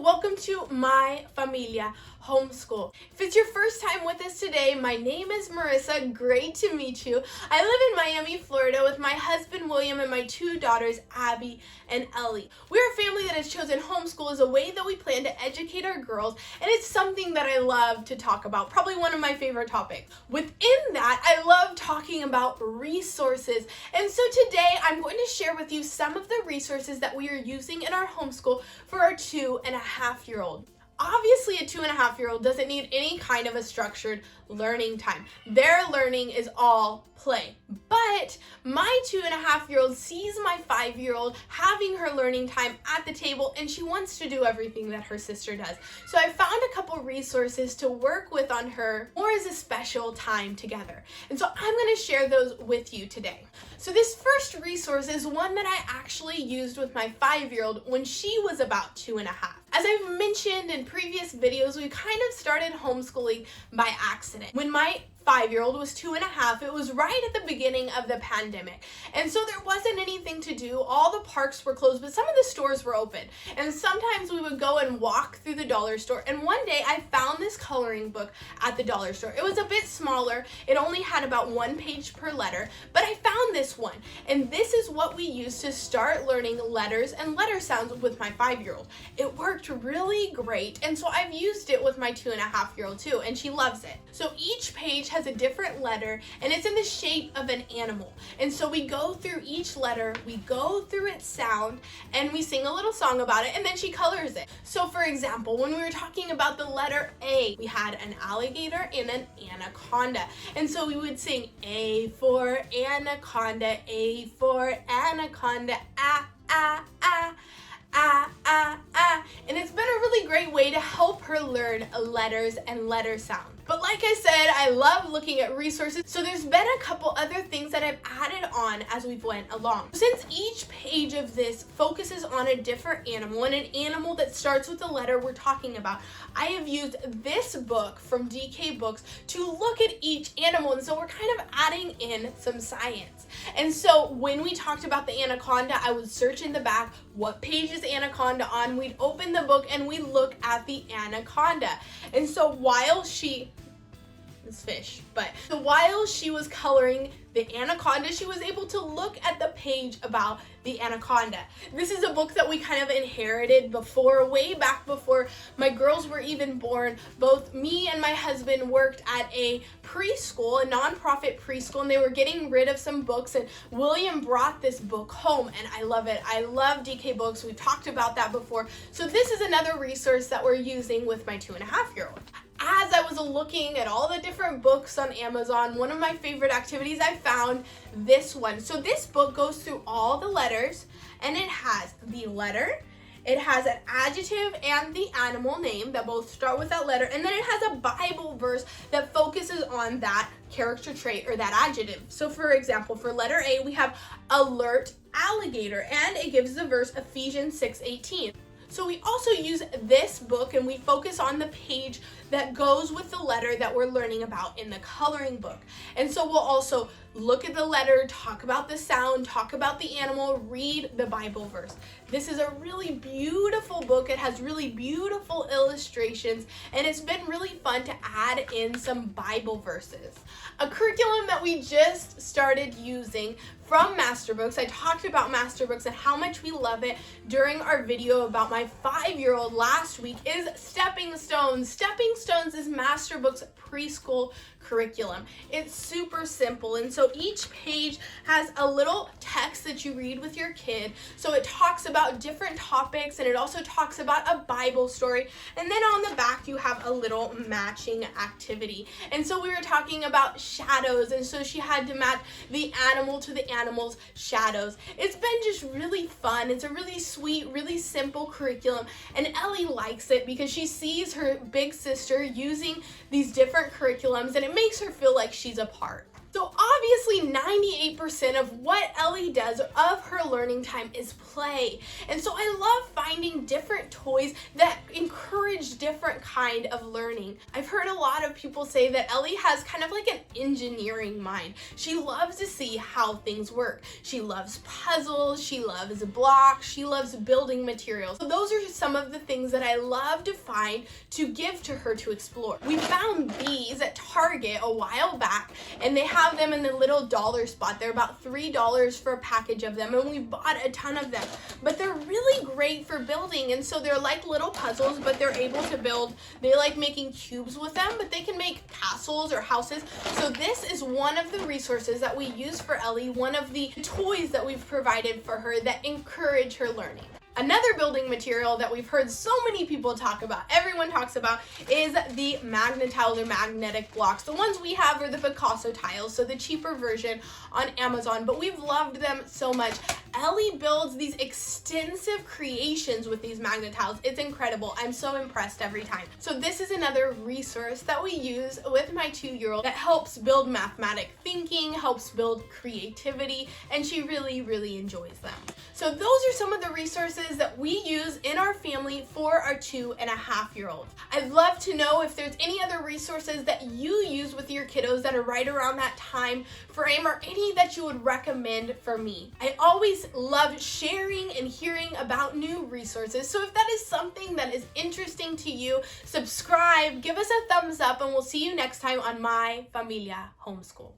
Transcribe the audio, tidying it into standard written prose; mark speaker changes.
Speaker 1: welcome to My Familia Homeschool. If it's your first time with us today, my name is Marissa. Great to meet you. I live in Miami, Florida with my husband William and my two daughters Abby and Ellie. We're a family that has chosen homeschool as a way that we plan to educate our girls, and it's something that I love to talk about, probably one of my favorite topics. Within that, I love talking about resources, and so today I'm going to share with you some of the resources that we are using in our homeschool for our 2.5-year-old. Obviously, a 2.5-year-old doesn't need any kind of a structured learning time. Their learning is all play. But my 2.5-year-old sees my 5-year-old having her learning time at the table, and she wants to do everything that her sister does. So I found a couple resources to work with on her more as a special time together. And so I'm going to share those with you today. So this first resource is one that I actually used with my 5-year-old when she was about 2.5. As I've mentioned in previous videos, we kind of started homeschooling by accident. When my 5-year-old was 2.5, it was right at the beginning of the pandemic. And so there wasn't anything to do. All the parks were closed, but some of the stores were open. And sometimes we would go and walk through the dollar store. And one day I found this coloring book at the dollar store. It was a bit smaller. It only had about 1 page per letter, but I found this one. And this is what we used to start learning letters and letter sounds with my 5-year-old. It worked really great. And so I've used it with my 2.5-year-old too, and she loves it. So each page has a different letter, and it's in the shape of an animal. And so we go through each letter, we go through its sound, and we sing a little song about it, and then she colors it. So for example, when we were talking about the letter A, we had an alligator and an anaconda. And so we would sing A for anaconda, A for anaconda, ah, ah, ah. And it's been a really great way to help her learn letters and letter sound. But like I said, I love looking at resources, so there's been a couple other things that I've added on as we've went along. Since each page of this focuses on a different animal and an animal that starts with the letter we're talking about, I have used this book from DK Books to look at each animal, and so we're kind of adding in some science. And so when we talked about the anaconda, I would search in the back, what page is anaconda on? We'd open the book and we'd look at the anaconda. And so while she was coloring the anaconda, she was able to look at the page about the anaconda. This is a book that we kind of inherited way back before my girls were even born. Both me and my husband worked at a preschool, a nonprofit preschool, and they were getting rid of some books, and William brought this book home, and I love it. I love DK Books. We talked about that before. So this is another resource that we're using with my 2.5-year-old. As I was looking at all the different books on Amazon, one of my favorite activities, I found this one. So this book goes through all the letters, and it has the letter, it has an adjective and the animal name that both start with that letter, and then it has a Bible verse that focuses on that character trait or that adjective. So for example, for letter A, we have alert alligator, and it gives the verse Ephesians 6:18. So we also use this book and we focus on the page that goes with the letter that we're learning about in the coloring book. And so we'll also look at the letter, talk about the sound, talk about the animal, read the Bible verse. This is a really beautiful book. It has really beautiful illustrations, and it's been really fun to add in some Bible verses. A curriculum that we just started using from Masterbooks. I talked about Masterbooks and how much we love it during our video about my 5-year-old last week is Stepping Stones. Stepping Stones is Masterbooks preschool curriculum. It's super simple, and so each page has a little text that you read with your kid. So it talks about different topics, and it also talks about a Bible story, and then on the back you have a little matching activity. And so we were talking about shadows, and so she had to match the animal to the animal's shadows. It's been just really fun. It's a really sweet, really simple curriculum, and Ellie likes it because she sees her big sister using these different curriculums, and it makes her feel like she's a part. So obviously 98% of what Ellie does of her learning time is play. And so I love finding different toys that encourage different kind of learning. I've heard a lot of people say that Ellie has kind of like an engineering mind. She loves to see how things work. She loves puzzles, she loves blocks, she loves building materials. So those are some of the things that I love to find to give to her to explore. We found these at Target a while back, and they have them in the little dollar spot. They're about $3 for a package of them, and we bought a ton of them. But they're really great for building, and so they're like little puzzles, but they're able to build. They like making cubes with them, but they can make castles or houses. So this is one of the resources that we use for Ellie, one of the toys that we've provided for her that encourage her learning. Another building material that we've heard so many people talk about, everyone talks about, is the magnetiles or magnetic blocks. The ones we have are the Picasso tiles, so the cheaper version on Amazon, but we've loved them so much. Ellie builds these extensive creations with these magnetiles. It's incredible. I'm so impressed every time. So this is another resource that we use with my 2-year-old that helps build mathematic thinking, helps build creativity, and she really, really enjoys them. So those are some of the resources that we use in our family for our 2.5-year-old. I'd love to know if there's any other resources that you use with your kiddos that are right around that time frame, or any that you would recommend for me. I always love sharing and hearing about new resources. So if that is something that is interesting to you, subscribe, give us a thumbs up, and we'll see you next time on My Familia Homeschool.